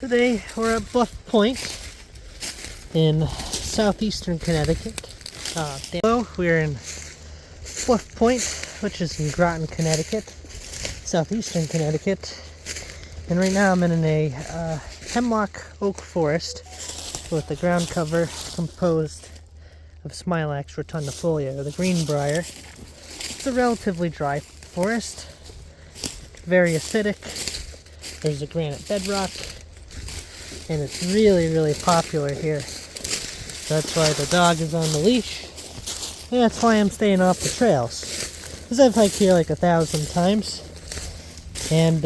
Today we're at Bluff Point in southeastern Connecticut. Hello, we're in Bluff Point, which is in Groton, Connecticut, southeastern Connecticut. And right now I'm in a hemlock oak forest with the ground cover composed of Smilax rotundifolia, or the greenbrier. It's a relatively dry forest, very acidic. There's a granite bedrock. And it's really popular here. That's why the dog is on the leash. And that's why I'm staying off the trails. Because I've hiked here like 1,000 times. And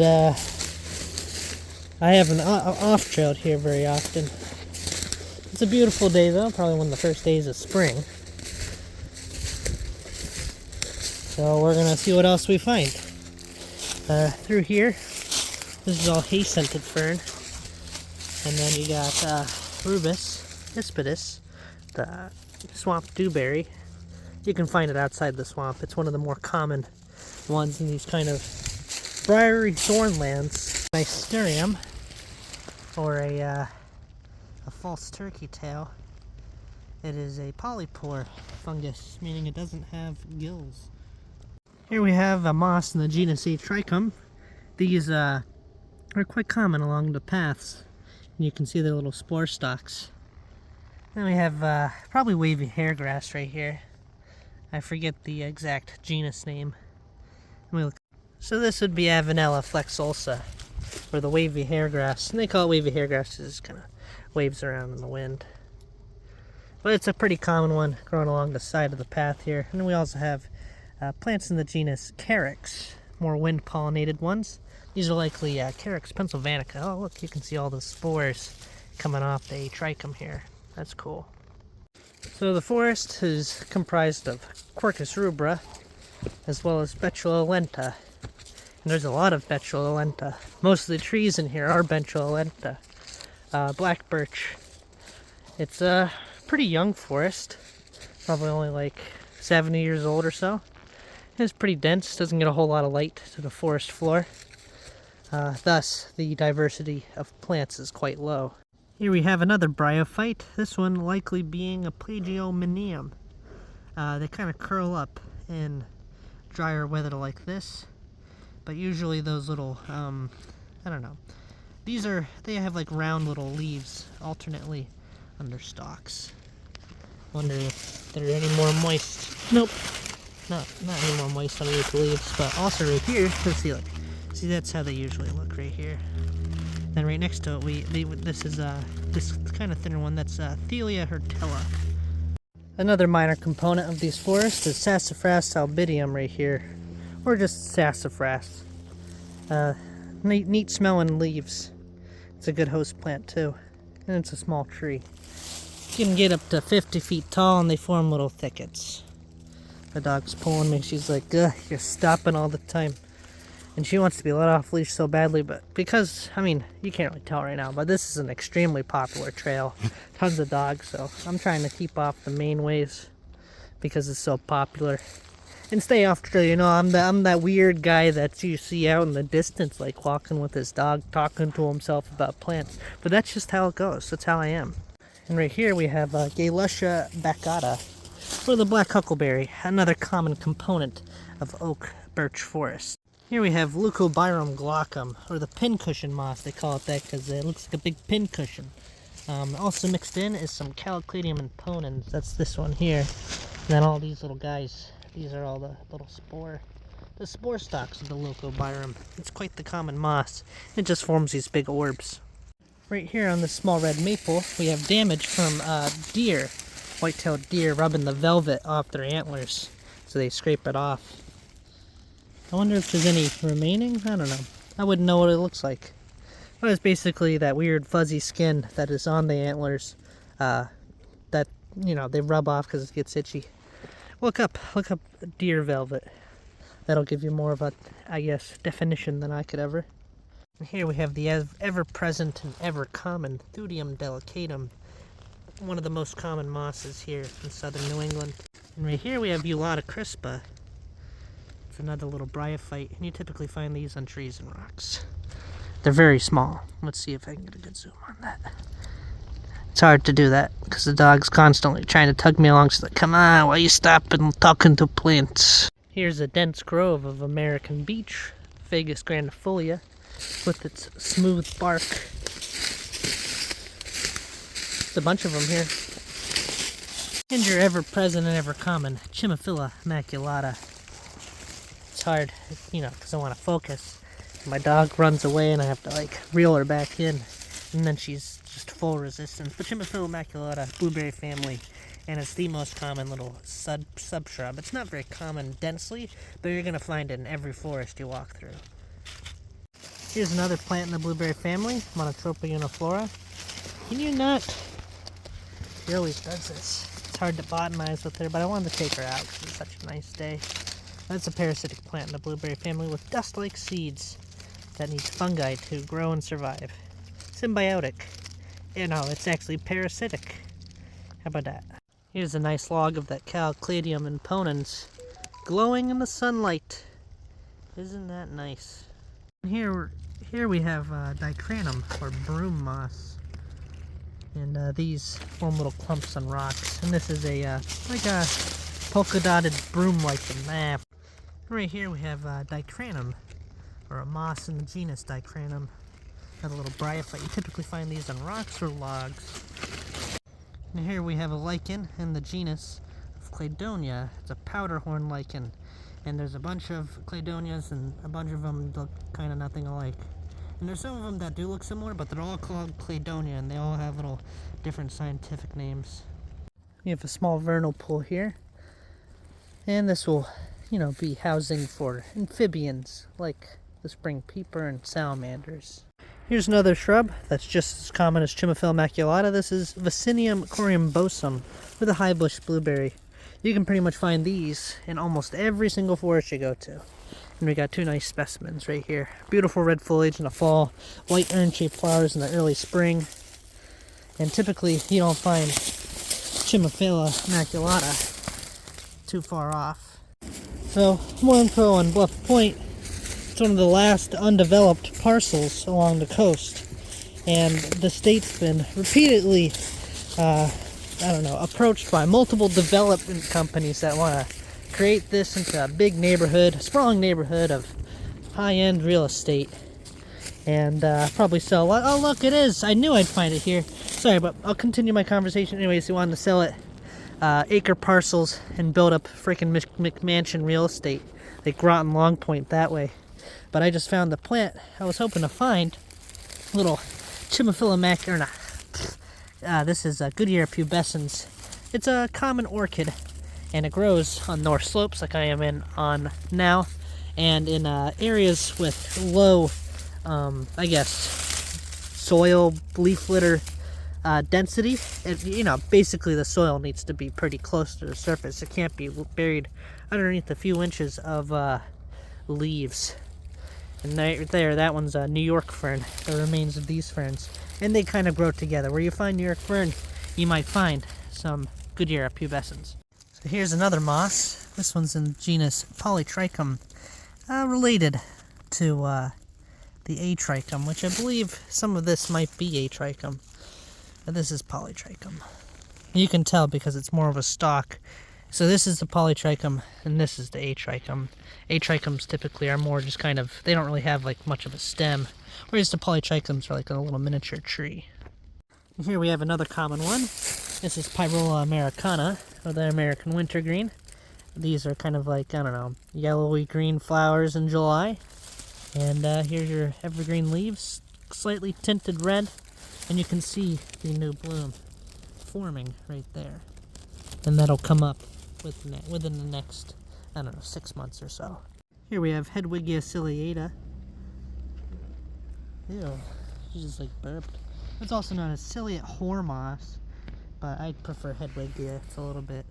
I haven't off-trailed here very often. It's a beautiful day though, probably one of the first days of spring. So we're gonna see what else we find. Through here, this is all hay-scented fern. And then you got Rubus hispidus, the swamp dewberry. You can find it outside the swamp. It's one of the more common ones in these kind of briery thornlands. Mysterium, or a false turkey tail. It is a polypore fungus, meaning it doesn't have gills. Here we have a moss in the genus Trichum. These are quite common along the paths. And you can see the little spore stalks. Then we have probably wavy hairgrass right here. I forget the exact genus name. So this would be Avenella flexulsa, or the wavy hairgrass. And they call it wavy hairgrass because it kind of waves around in the wind. But it's a pretty common one growing along the side of the path here. And then we also have plants in the genus Carex, more wind-pollinated ones. These are likely Carex pennsylvanica. Oh, look, you can see all the spores coming off the trichum here. That's cool. So the forest is comprised of Quercus rubra, as well as Betula lenta. And there's a lot of Betula lenta. Most of the trees in here are Betula lenta. Black birch. It's a pretty young forest, probably only like 70 years old or so. It's pretty dense, doesn't get a whole lot of light to the forest floor. Thus, the diversity of plants is quite low. Here we have another bryophyte, this one likely being a plagiomynium. They kind of curl up in drier weather like this, but usually those little, I don't know. They have like round little leaves alternately under stalks. Wonder if they're any more moist. Nope, not any more moist underneath the leaves, but also right here, let's see, like, see, that's how they usually look right here. Then right next to it, this is this kind of thinner one. That's Thelia hurtella. Another minor component of these forests is Sassafras albidium right here, or just sassafras. Neat smelling leaves. It's a good host plant too, and it's a small tree. You can get up to 50 feet tall, and they form little thickets. The dog's pulling me. She's like, "Ugh, you're stopping all the time." And she wants to be let off leash so badly, but because, I mean, you can't really tell right now, but this is an extremely popular trail. Tons of dogs, so I'm trying to keep off the main ways because it's so popular. And stay off trail, you know, I'm that weird guy that you see out in the distance, like walking with his dog, talking to himself about plants. But that's just how it goes. That's how I am. And right here we have Galuscia baccata, or the black huckleberry, another common component of oak-birch forest. Here we have Leucobirum glaucum, or the pincushion moss. They call it that because it looks like a big pincushion. Also mixed in is some Callicladium imponens. That's this one here. And then all these little guys. These are all the little the spore stalks of the Leucobirum. It's quite the common moss. It just forms these big orbs. Right here on this small red maple, we have damage from deer, white-tailed deer, rubbing the velvet off their antlers. So they scrape it off. I wonder if there's any remaining? I don't know. I wouldn't know what it looks like. But it's basically that weird fuzzy skin that is on the antlers that, you know, they rub off because it gets itchy. Look up deer velvet. That'll give you more of a, I guess, definition than I could ever. And here we have the ever-present and ever-common Thudium delicatum, one of the most common mosses here in southern New England. And right here we have Eulata crispa. It's another little bryophyte, and you typically find these on trees and rocks. They're very small. Let's see if I can get a good zoom on that. It's hard to do that because the dog's constantly trying to tug me along. She's like, come on, why you stopping talking to plants? Here's a dense grove of American beech, Fagus grandifolia, with its smooth bark. There's a bunch of them here. And your ever-present and ever-common Chimaphila maculata. It's hard, because I want to focus. My dog runs away and I have to, like, reel her back in. And then she's just full resistance. But Chimaphila maculata, blueberry family, and it's the most common little sub-shrub. It's not very common densely, but you're going to find it in every forest you walk through. Here's another plant in the blueberry family, Monotropa uniflora. Can you not? She always does this. It's hard to botanize with her, but I wanted to take her out because it's such a nice day. That's a parasitic plant in the blueberry family with dust-like seeds that needs fungi to grow and survive. Symbiotic. It's actually parasitic. How about that? Here's a nice log of that Calcladium imponens glowing in the sunlight. Isn't that nice? Here we have dicranum, or broom moss. And these form little clumps on rocks. And this is like a polka-dotted broom lichen. Right here we have dicranum, or a moss in the genus Dicranum. Got a little bryophyte. You typically find these on rocks or logs. And here we have a lichen in the genus of Cladonia. It's a powderhorn lichen. And there's a bunch of Cladonias, and a bunch of them look kind of nothing alike. And there's some of them that do look similar, but they're all called Cladonia, and they all have little different scientific names. We have a small vernal pool here. And this will, be housing for amphibians, like the spring peeper and salamanders. Here's another shrub that's just as common as Chimaphila maculata. This is Vaccinium coriambosum with a high bush blueberry. You can pretty much find these in almost every single forest you go to. And we got two nice specimens right here. Beautiful red foliage in the fall, white urn-shaped flowers in the early spring. And typically you don't find Chimaphila maculata too far off. So, more info on Bluff Point. It's one of the last undeveloped parcels along the coast. And the state's been repeatedly, approached by multiple development companies that want to create this into a big neighborhood, a sprawling neighborhood of high-end real estate. And probably sell a lot. Oh, look, it is! I knew I'd find it here. Sorry, but I'll continue my conversation anyways. They wanted to sell it. Acre parcels and build up freaking McMansion real estate, like Groton Long Point that way. But I just found the plant I was hoping to find. Little Chimaphila this is Goodyear pubescens. It's a common orchid, and it grows on north slopes like I am on now, and in areas with low, soil, leaf litter density. Basically the soil needs to be pretty close to the surface. It can't be buried underneath a few inches of leaves. And right there, that one's a New York fern, the remains of these ferns. And they kind of grow together. Where you find New York fern, you might find some Goodyear pubescens. So here's another moss. This one's in genus Polytrichum, related to the Atrichum, which I believe some of this might be Atrichum. But this is Polytrichum. You can tell because it's more of a stalk. So this is the Polytrichum, and this is the Atrichum. Atrichums typically are more just kind of, they don't really have like much of a stem, whereas the Polytrichums are like a little miniature tree. And here we have another common one. This is Pyrola americana, or the American wintergreen. These are kind of like, yellowy green flowers in July. And here's your evergreen leaves, slightly tinted red, and you can see the new bloom forming right there. And that'll come up within the next, 6 months or so. Here we have Hedwigia ciliata. Ew, she just like burped. It's also known as ciliate whore moss, but I prefer Hedwigia. It's a little bit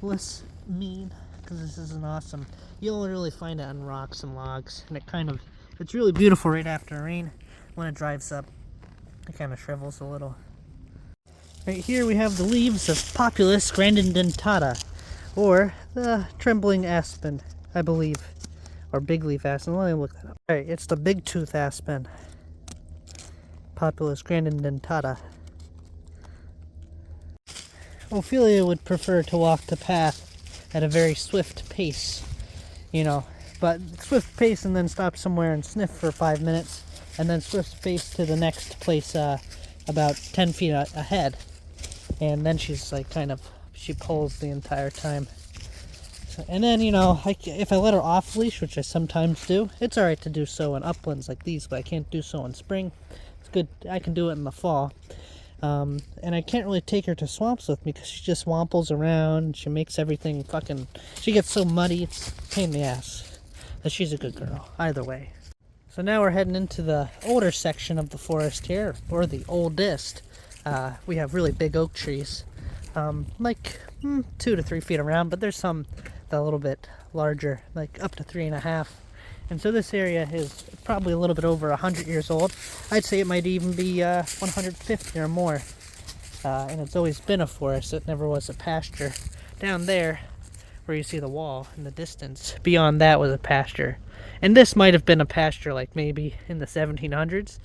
less mean, because this isn't awesome. You'll really find it on rocks and logs, and it's really beautiful right after rain. When it dries up, it kind of shrivels a little. Right here we have the leaves of Populus grandidentata, or the trembling aspen, I believe, or big leaf aspen. Let me look that up. Alright, it's the big tooth aspen. Populus grandidentata. Ophelia would prefer to walk the path at a very swift pace, you know, but swift pace and then stop somewhere and sniff for 5 minutes, and then swift pace to the next place about 10 feet ahead. And then she's like she pulls the entire time. So, and then, you know, if I let her off leash, which I sometimes do, it's alright to do so in uplands like these, but I can't do so in spring. It's good, I can do it in the fall. And I can't really take her to swamps with me because she just wamples around. She makes everything she gets so muddy, it's a pain in the ass. But she's a good girl, either way. So now we're heading into the older section of the forest here, or the oldest. We have really big oak trees, like 2 to 3 feet around, but there's some that are a little bit larger, like up to 3.5. And so this area is probably a little bit over 100 years old. I'd say it might even be 150 or more. And it's always been a forest. It never was a pasture. Down there, where you see the wall in the distance, beyond that was a pasture. And this might have been a pasture like maybe in the 1700s.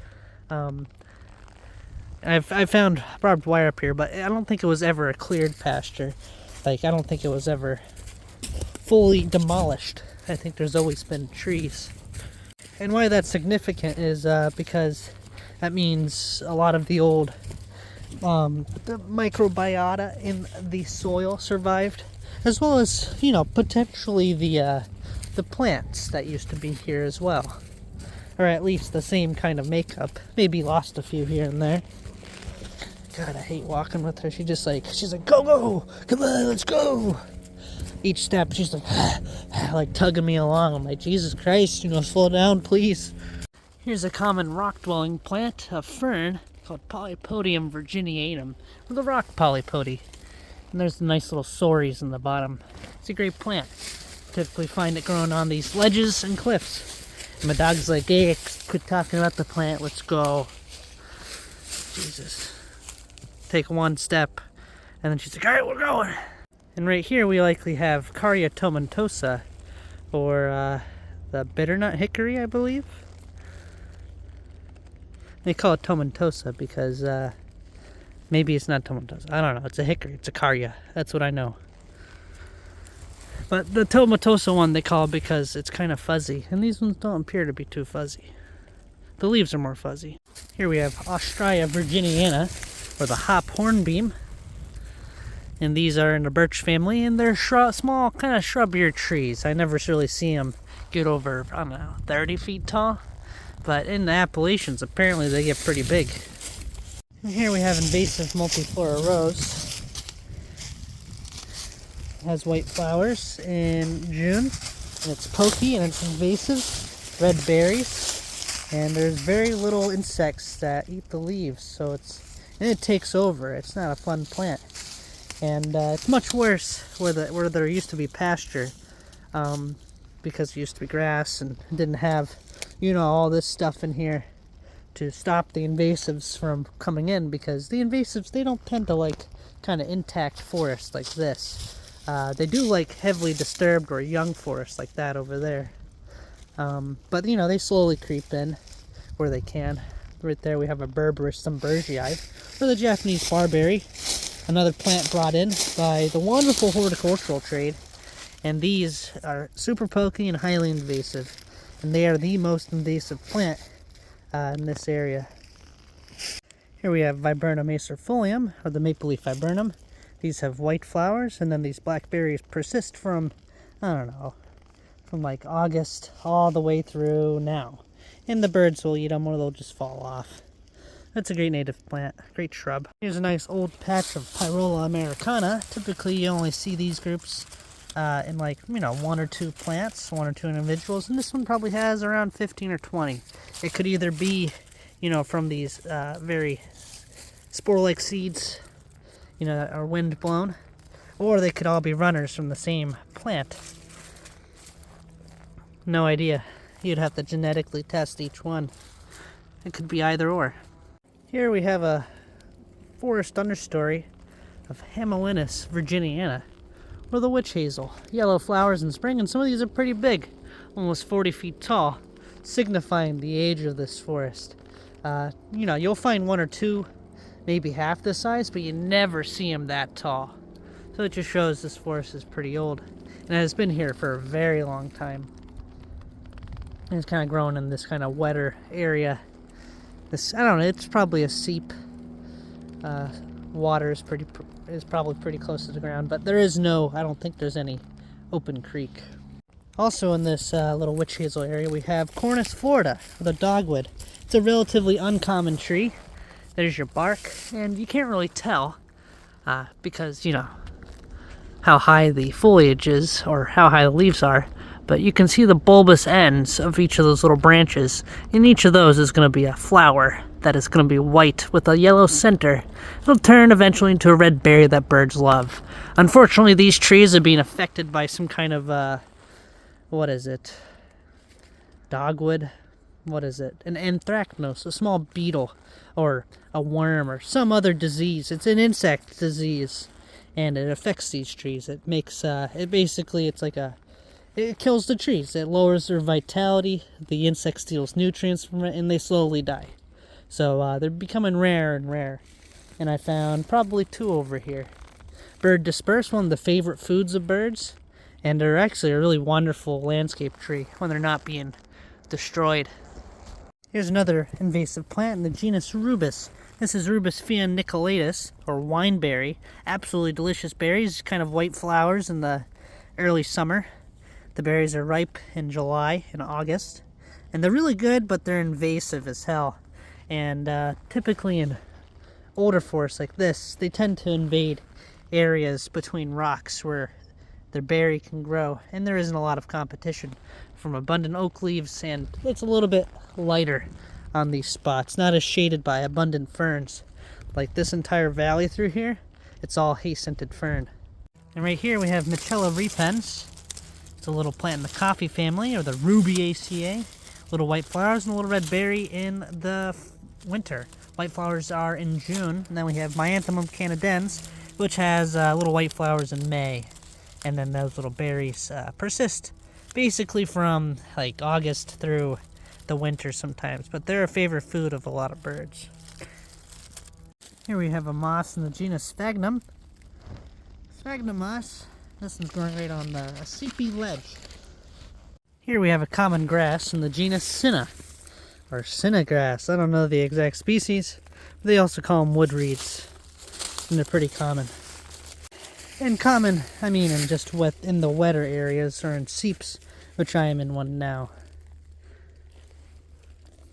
I found barbed wire up here, but I don't think it was ever a cleared pasture. Like, I don't think it was ever fully demolished. I think there's always been trees. And why that's significant is because that means a lot of the old the microbiota in the soil survived, as well as, you know, potentially the plants that used to be here as well, or at least the same kind of makeup. Maybe lost a few here and there. God, I hate walking with her. She's like, go, come on, let's go. Each step, she's like, like tugging me along. I'm like, Jesus Christ, you know, slow down, please. Here's a common rock-dwelling plant, a fern called Polypodium virginianum, or the rock polypody. And there's the nice little sories in the bottom. It's a great plant. Typically find it growing on these ledges and cliffs. And my dog's like, hey, quit talking about the plant, let's go. Jesus. Take one step, and then she's like, all right, we're going. And right here we likely have Caria tomentosa, or the bitternut hickory, I believe. They call it tomentosa because maybe it's not tomentosa. I don't know. It's a hickory. It's a Caria. That's what I know. But the tomentosa one they call it because it's kind of fuzzy, and these ones don't appear to be too fuzzy. The leaves are more fuzzy. Here we have Ostraya virginiana, or the hop hornbeam. And these are in the birch family, and they're small, kind of shrubbier trees. I never really see them get over, I don't know, 30 feet tall. But in the Appalachians, apparently they get pretty big. And here we have invasive multiflora rose. It has white flowers in June, and it's pokey and it's invasive. Red berries, and there's very little insects that eat the leaves, so it takes over. It's not a fun plant. And it's much worse where there used to be pasture, because it used to be grass and didn't have, you know, all this stuff in here to stop the invasives from coming in, because the invasives, they don't tend to like kind of intact forests like this. They do like heavily disturbed or young forests like that over there. But, you know, they slowly creep in where they can. Right there we have a Berberis Symbergii, or the Japanese barberry. Another plant brought in by the wonderful horticultural trade. And these are super pokey and highly invasive. And they are the most invasive plant in this area. Here we have Viburnum acerifolium, or the maple leaf viburnum. These have white flowers, and then these black berries persist from, I don't know, from like August all the way through now. And the birds will eat them or they'll just fall off. That's a great native plant, great shrub. Here's a nice old patch of Pyrola americana. Typically you only see these groups in like, you know, 1 or 2 plants, 1 or 2 individuals, and this one probably has around 15 or 20. It could either be, you know, from these very spore-like seeds, you know, that are wind blown, or they could all be runners from the same plant. No idea. You'd have to genetically test each one. It could be either or. Here we have a forest understory of Haemelinus virginiana, or the witch hazel. Yellow flowers in spring, and some of these are pretty big, almost 40 feet tall, signifying the age of this forest. You know, you'll find one or two, maybe half the size, but you never see them that tall. So it just shows this forest is pretty old, and it has been here for a very long time. And it's kind of grown in this kind of wetter area. This, I don't know, it's probably a seep. Water is probably pretty close to the ground, but there is no, I don't think there's any open creek. Also in this little witch hazel area, we have Cornus Florida, the dogwood. It's a relatively uncommon tree. There's your bark, and you can't really tell because, you know, how high the foliage is or how high the leaves are, but you can see the bulbous ends of each of those little branches. In each of those is going to be a flower that is going to be white with a yellow center. It'll turn eventually into a red berry that birds love. Unfortunately, these trees are being affected by some kind of what is it? Dogwood? What is it? An anthracnose, a small beetle, or a worm, or some other disease. It's an insect disease, and it affects these trees. It makes, it kills the trees. It lowers their vitality. The insect steals nutrients from it, and they slowly die. So they're becoming rare and rare. And I found probably 2 over here. Bird disperse, one of the favorite foods of birds. And they're actually a really wonderful landscape tree when they're not being destroyed. Here's another invasive plant in the genus Rubus. This is Rubus fianiculatus, or wineberry. Absolutely delicious berries, kind of white flowers in the early summer. The berries are ripe in July and August. And they're really good, but they're invasive as hell. And typically in older forests like this, they tend to invade areas between rocks where their berry can grow, and there isn't a lot of competition from abundant oak leaves, and it's a little bit lighter on these spots, not as shaded by abundant ferns. Like this entire valley through here, it's all hay-scented fern. And right here we have Michella repens. It's a little plant in the coffee family, or the Rubiaceae. Little white flowers and a little red berry in the winter. White flowers are in June, and then we have Myanthemum canadense, which has little white flowers in May. And then those little berries persist basically from like August through the winter sometimes, but they're a favorite food of a lot of birds. Here we have a moss in the genus Sphagnum. Sphagnum moss. This one's growing right on a seepy ledge. Here we have a common grass in the genus Cinna, or cinna grass. I don't know the exact species, but they also call them wood reeds, and they're pretty common. And common, I mean in the wetter areas or in seeps, which I am in one now.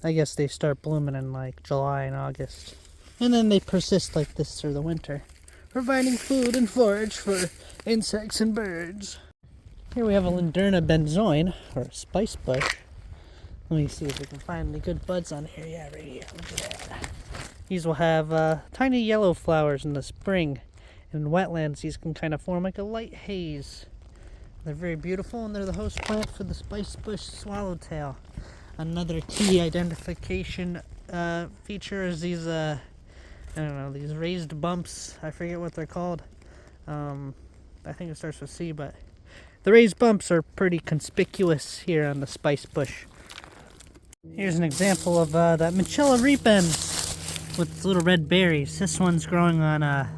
I guess they start blooming in like July and August. And then they persist like this through the winter, providing food and forage for insects and birds. Here we have a Linderna benzoin, or a spice bush. Let me see if we can find any good buds on here. Yeah, right here. Look at that. These will have tiny yellow flowers in the spring. In wetlands, these can kind of form like a light haze. They're very beautiful, and they're the host plant for the spice bush swallowtail. Another key identification feature is these, I don't know, these raised bumps. I forget what they're called. I think it starts with C, but the raised bumps are pretty conspicuous here on the spice bush. Here's an example of that Michella repens with its little red berries. This one's growing on a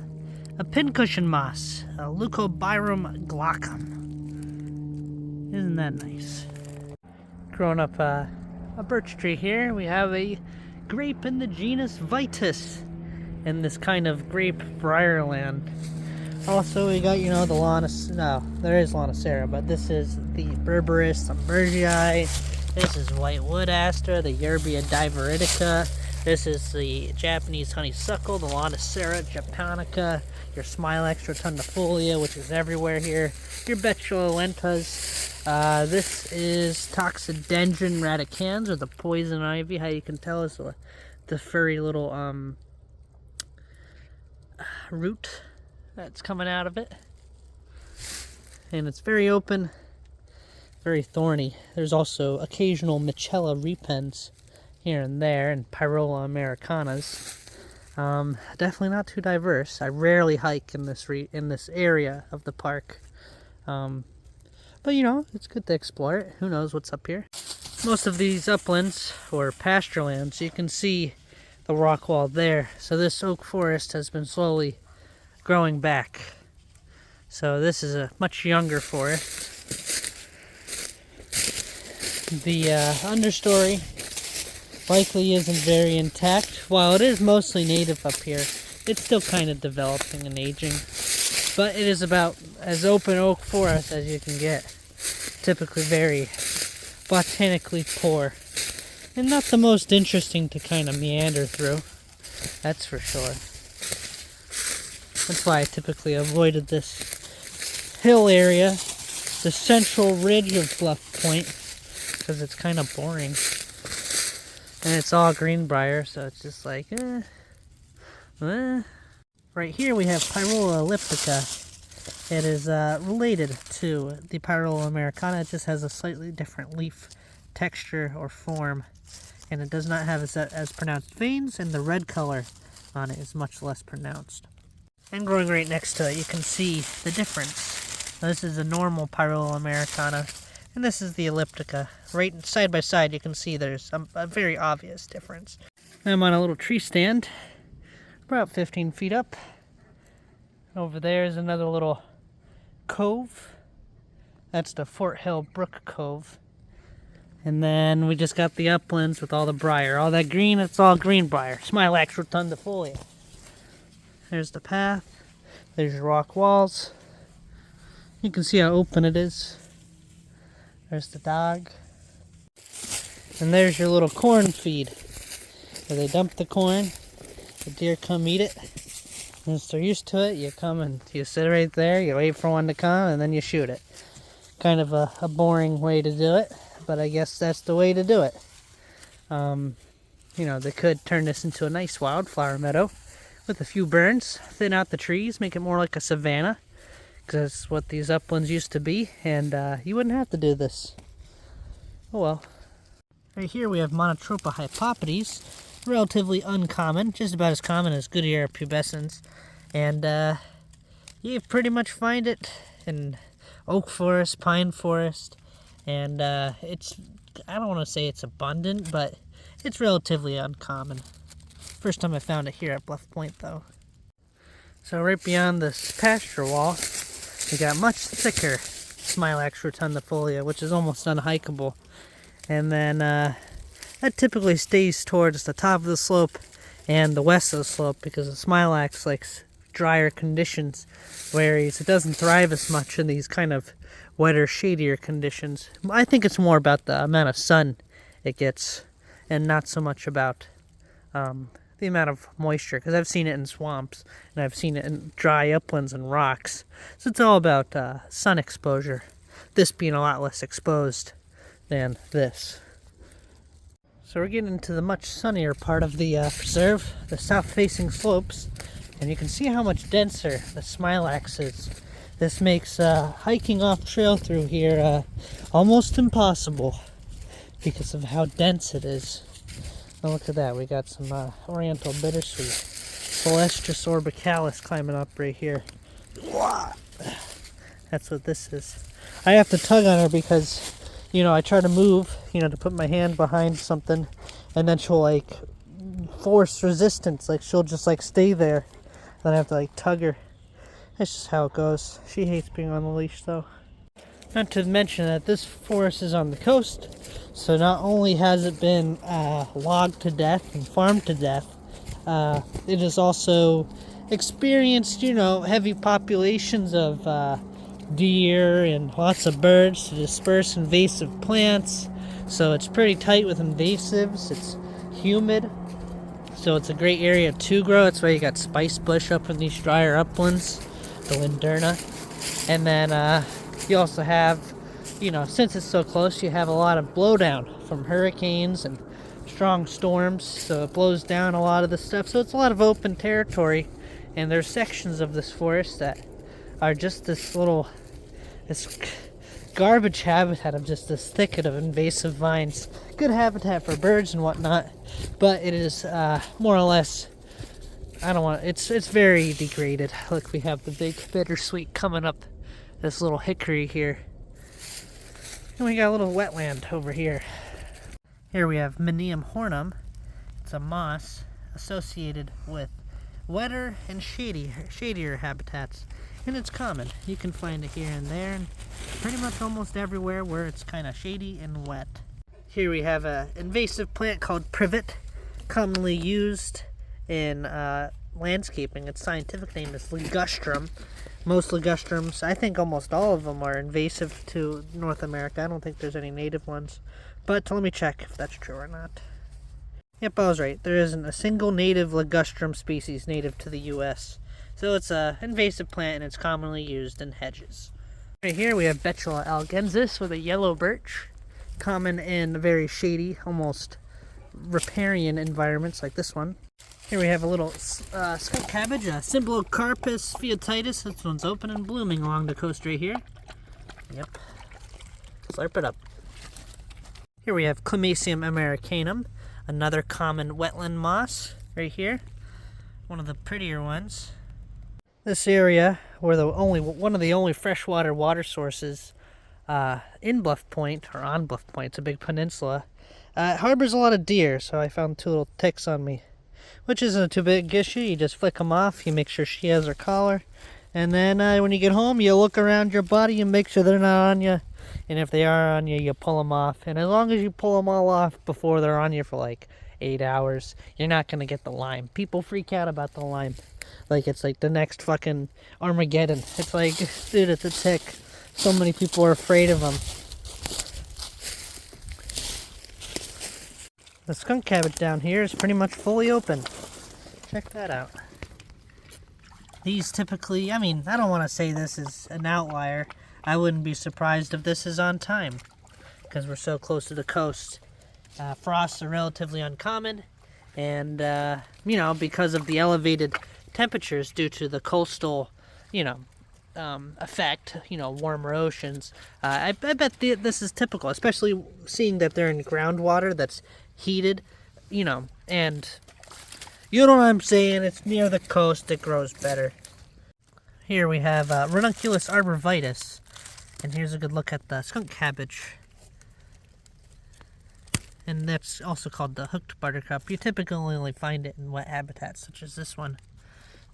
pincushion moss, a Leucobirum glaucum. Isn't that nice? Growing up a birch tree here, we have a grape in the genus Vitis in this kind of grape briarland. Also, we got, there is Lonicera, but this is the Berberis umbergii. This is white wood aster, the Yerbia diviridica. This is the Japanese honeysuckle, the Lonicera japonica, your Smilax rotundifolia, which is everywhere here, your Betulentas. This is Toxidendron radicans, or the poison ivy. How you can tell is the furry little root that's coming out of it. And it's very open, very thorny. There's also occasional Michella repens here and there, and Pyrola americanas. Definitely not too diverse. I rarely hike in this area of the park. But it's good to explore it. Who knows what's up here? Most of these uplands, or pasture lands, you can see the rock wall there. So this oak forest has been slowly growing back. So this is a much younger forest. The understory likely isn't very intact. While it is mostly native up here, it's still kind of developing and aging. But it is about as open oak forest as you can get. Typically very botanically poor. And not the most interesting to kind of meander through. That's for sure. That's why I typically avoided this hill area, the central ridge of Bluff Point, because it's kind of boring. And it's all greenbrier, so it's just like, Right here we have Pyrola elliptica. It is related to the Pyrola americana. It just has a slightly different leaf texture or form. And it does not have as pronounced veins, and the red color on it is much less pronounced. And growing right next to it, you can see the difference. Now, this is a normal Pyrola americana, and this is the elliptica. Right side by side, you can see there's a very obvious difference. I'm on a little tree stand, about 15 feet up. Over there is another little cove. That's the Fort Hill Brook Cove. And then we just got the uplands with all the briar. All that green, it's all greenbrier. Smilax rotundifolia. There's the path. There's your rock walls. You can see how open it is. There's the dog. And there's your little corn feed. Where they dump the corn. The deer come eat it. Once they're used to it, you come and you sit right there. You wait for one to come and then you shoot it. Kind of a boring way to do it. But I guess that's the way to do it. They could turn this into a nice wildflower meadow with a few burns, thin out the trees, make it more like a savanna, because that's what these uplands used to be, and you wouldn't have to do this. Oh well. Right here we have Monotropa hypopodes, relatively uncommon, just about as common as Goodyear pubescens, and you pretty much find it in oak forest, pine forest. And I don't want to say it's abundant, but it's relatively uncommon. First time I found it here at Bluff Point, though. So right beyond this pasture wall, we got much thicker Smilax rotundifolia, which is almost unhikeable. And then that typically stays towards the top of the slope and the west of the slope, because the Smilax likes drier conditions, whereas it doesn't thrive as much in these kind of wetter, shadier conditions. I think it's more about the amount of sun it gets, and not so much about the amount of moisture, because I've seen it in swamps, and I've seen it in dry uplands and rocks. So it's all about sun exposure, this being a lot less exposed than this. So we're getting into the much sunnier part of the preserve, the south-facing slopes, and you can see how much denser the Smilax is. This makes hiking off trail through here almost impossible because of how dense it is. Oh, look at that. We got some oriental bittersweet. Celestris orbicalis climbing up right here. That's what this is. I have to tug on her because, I try to move, to put my hand behind something, and then she'll, force resistance. She'll just, stay there. Then I have to, tug her. That's just how it goes. She hates being on the leash, though. Not to mention that this forest is on the coast, so not only has it been logged to death and farmed to death, it has also experienced, heavy populations of deer and lots of birds to disperse invasive plants. So it's pretty tight with invasives. It's humid, so it's a great area to grow. That's why you got spice bush up in these drier uplands. The Linderna. And then you also have, since it's so close, you have a lot of blowdown from hurricanes and strong storms, so it blows down a lot of the stuff. So it's a lot of open territory, and there's sections of this forest that are just this garbage habitat of just this thicket of invasive vines. Good habitat for birds and whatnot, but it is more or less, it's very degraded. Look, we have the big bittersweet coming up this little hickory here. And we got a little wetland over here. Here we have Minium hornum. It's a moss. associated with wetter and shadier habitats. And it's common. You can find it here and there, and pretty much almost everywhere where it's kind of shady and wet. Here we have an invasive plant called privet, commonly used in landscaping. Its scientific name is ligustrum. Most ligustrums, I think almost all of them, are invasive to North America. I don't think there's any native ones, but let me check if that's true or not. Yep, I was right. There isn't a single native ligustrum species native to the U.S. So it's an invasive plant, and it's commonly used in hedges. Right here we have Betula algensis with a yellow birch, common in very shady, almost riparian environments like this one. Here we have a little skunk cabbage, Symblocarpus foetitis. This one's open and blooming along the coast right here. Yep. Slurp it up. Here we have Climacerium americanum, another common wetland moss right here. One of the prettier ones. This area, where one of the only freshwater water sources in Bluff Point, or on Bluff Point, it's a big peninsula, harbors a lot of deer, so I found 2 little ticks on me, which isn't too big issue. You just flick them off, you make sure she has her collar, and then when you get home, you look around your body and make sure they're not on you, and if they are on you, you pull them off, and as long as you pull them all off before they're on you for like 8 hours, you're not going to get the Lyme. People freak out about the Lyme. Like it's like the next fucking Armageddon. It's like, dude, it's a tick. So many people are afraid of them. The skunk cabbage down here is pretty much fully open. Check that out. These typically, I mean, I don't want to say this is an outlier. I wouldn't be surprised if this is on time, because we're so close to the coast. Frosts are relatively uncommon, and, you know, because of the elevated temperatures due to the coastal, you know, effect, you know, warmer oceans, I bet this is typical, especially seeing that they're in groundwater that's heated, you know, and you know what I'm saying, it's near the coast, it grows better. Here we have Ranunculus arborvitus, and here's a good look at the skunk cabbage. And that's also called the hooked buttercup. You typically only find it in wet habitats, such as this one.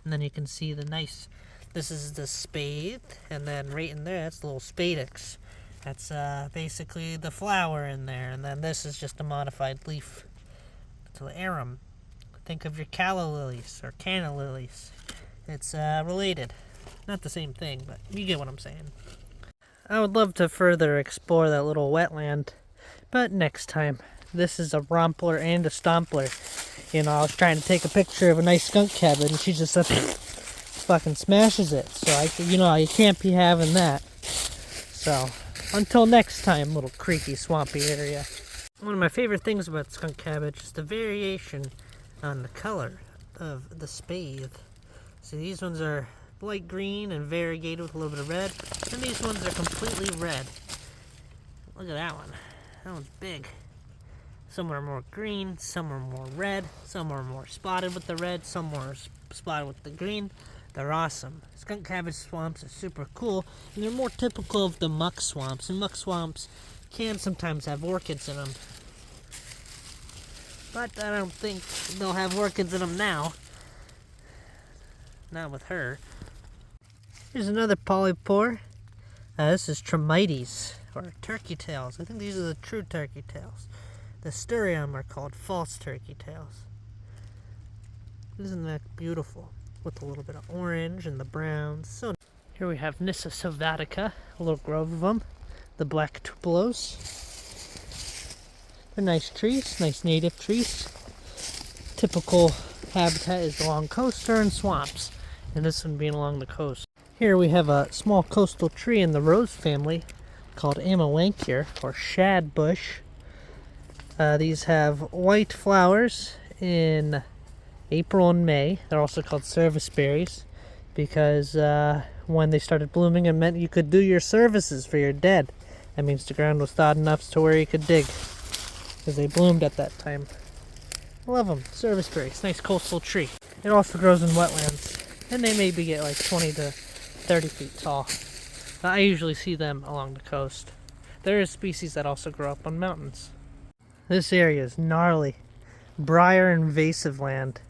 And then you can see the nice, this is the spade, and then right in there, that's the little spadix. That's basically the flower in there, and then this is just a modified leaf. It's an arum. Think of your calla lilies, or canna lilies. It's related. Not the same thing, but you get what I'm saying. I would love to further explore that little wetland, but next time. This is a rompler and a stompler. You know, I was trying to take a picture of a nice skunk cabbage, and she just fucking smashes it. So, you can't be having that. So, until next time, little creaky, swampy area. One of my favorite things about skunk cabbage is the variation on the color of the spathe. See, these ones are light green and variegated with a little bit of red, and these ones are completely red. Look at that one. That one's big. Some are more green, some are more red, some are more spotted with the red, some more spotted with the green. They're awesome. Skunk cabbage swamps are super cool, and they're more typical of the muck swamps. And muck swamps can sometimes have orchids in them. But I don't think they'll have orchids in them now. Not with her. Here's another polypore. This is Tremites, or turkey tails. I think these are the true turkey tails. The Sturium are called false turkey tails. Isn't that beautiful? With a little bit of orange and the browns. So here we have Nyssa sylvatica, a little grove of them. The black tupelos. They're nice trees, nice native trees. Typical habitat is along coast or in swamps, and this one being along the coast. Here we have a small coastal tree in the rose family called Amalanchier, or shad bush. These have white flowers in April and May. They're also called service berries because when they started blooming, it meant you could do your services for your dead. That means the ground was thawed enough to where you could dig, because they bloomed at that time. I love them. Service berries. Nice coastal tree. It also grows in wetlands, and they maybe get like 20 to 30 feet tall. I usually see them along the coast. There are species that also grow up on mountains. This area is gnarly. Briar invasive land.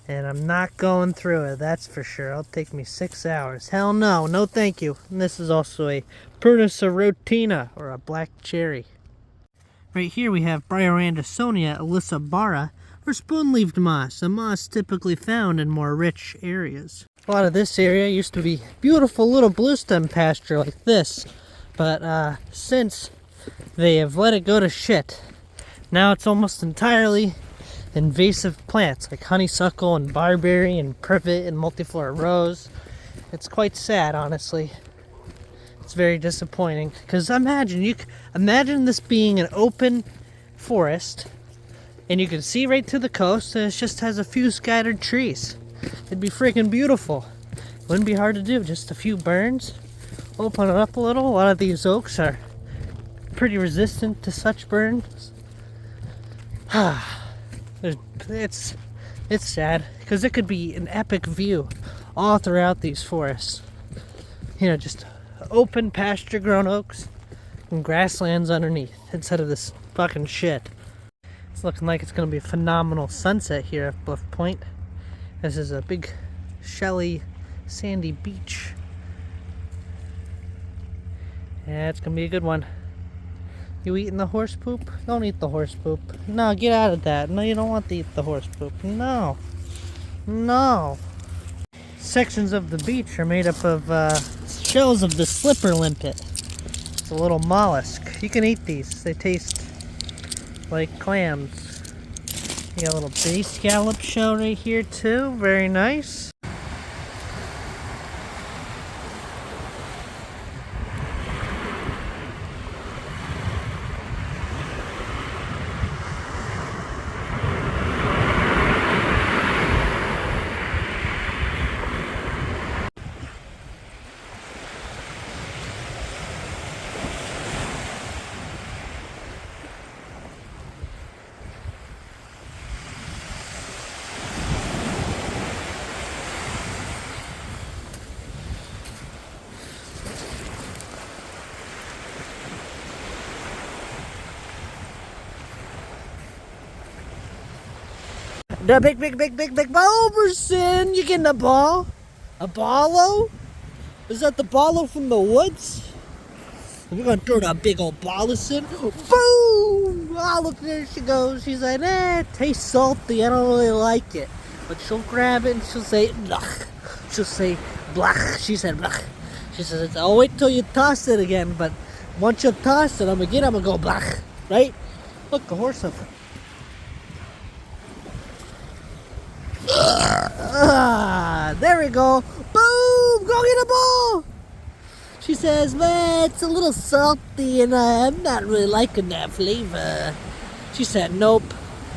And I'm not going through it, that's for sure. It'll take me 6 hours. Hell no, no thank you. And this is also a Peninsula rotina, or a black cherry. Right here we have Bryorandisonia elissabara, or spoon-leaved moss, a moss typically found in more rich areas. A lot of this area used to be beautiful little bluestem pasture like this, but since they have let it go to shit, now it's almost entirely invasive plants like honeysuckle and barberry and privet and multiflora rose. It's quite sad, honestly. It's very disappointing, because imagine this being an open forest and you can see right to the coast and it just has a few scattered trees. It'd be freaking beautiful. Wouldn't be hard to do, just a few burns, open it up a little. A lot of these oaks are pretty resistant to such burns. It's sad, because it could be an epic view all throughout these forests. You know, just open pasture grown oaks and grasslands underneath instead of this fucking shit. It's looking like it's going to be a phenomenal sunset here at Bluff Point. This is a big shelly sandy beach. Yeah, it's going to be a good one. You eating the horse poop? Don't eat the horse poop. No, get out of that. No, you don't want to eat the horse poop. No. No. Sections of the beach are made up of shells of the slipper limpet. It's a little mollusk. You can eat these. They taste like clams. You got a little bay scallop shell right here too. Very nice. The big Bulberson! You getting a ball? A ballo? Is that the ballo from the woods? We're gonna throw that big old Bollerson. Boom! Oh, look, there she goes. She's like, it tastes salty. I don't really like it. But she'll grab it and she'll say, blach. She'll say, blach. She said, blach. She says, I'll wait till you toss it again, but once you toss it, I'm gonna go blach. Right? Look, the horse up. There we go. Boom! Go get a ball! She says, man, it's a little salty and I'm not really liking that flavor. She said, nope.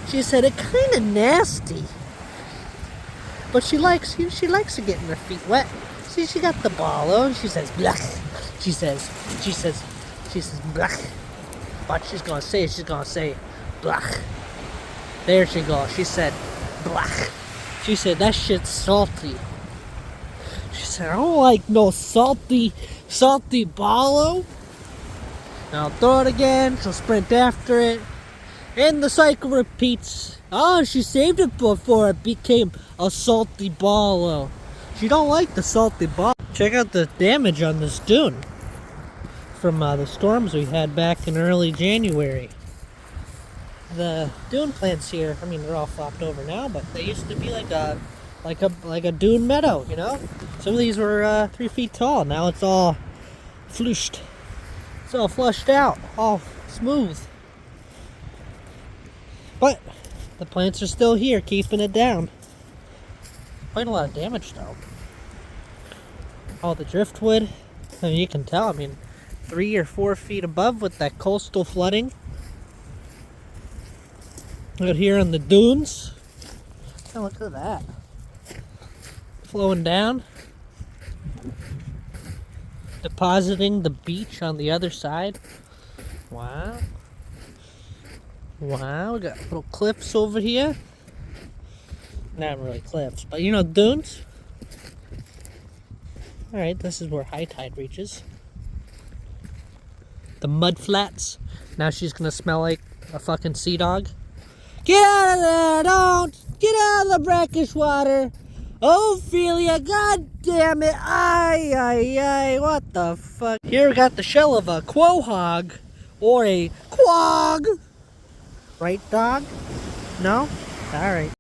She said, it's kind of nasty. But she likes it getting her feet wet. See, she got the ball and she says, blech. She says, blech. But she's gonna say, blech. There she goes. She said, blech. She said, that shit's salty. She said, I don't like no salty ballo. Now I'll throw it again. She'll sprint after it. And the cycle repeats. Oh, she saved it before it became a salty ballo. She don't like the salty ballo. Check out the damage on this dune from the storms we had back in early January. The dune plants here, I mean, they're all flopped over now, but they used to be like a dune meadow, you know? Some of these were 3 feet tall. Now it's all flushed. It's all flushed out, all smooth. But the plants are still here, keeping it down. Quite a lot of damage, though. All the driftwood, I mean, you can tell, 3 or 4 feet above with that coastal flooding. Out here on the dunes. Oh, look at that. Flowing down. Depositing the beach on the other side. Wow. Wow, we got little cliffs over here. Not really cliffs, but you know, dunes. Alright, this is where high tide reaches. The mud flats. Now she's gonna smell like a fucking sea dog. Get out of there! Don't! Get out of the brackish water. Ophelia, god damn it. Ay, ay, ay. What the fuck? Here we got the shell of a quahog or a quag. Right, dog? No? Alright.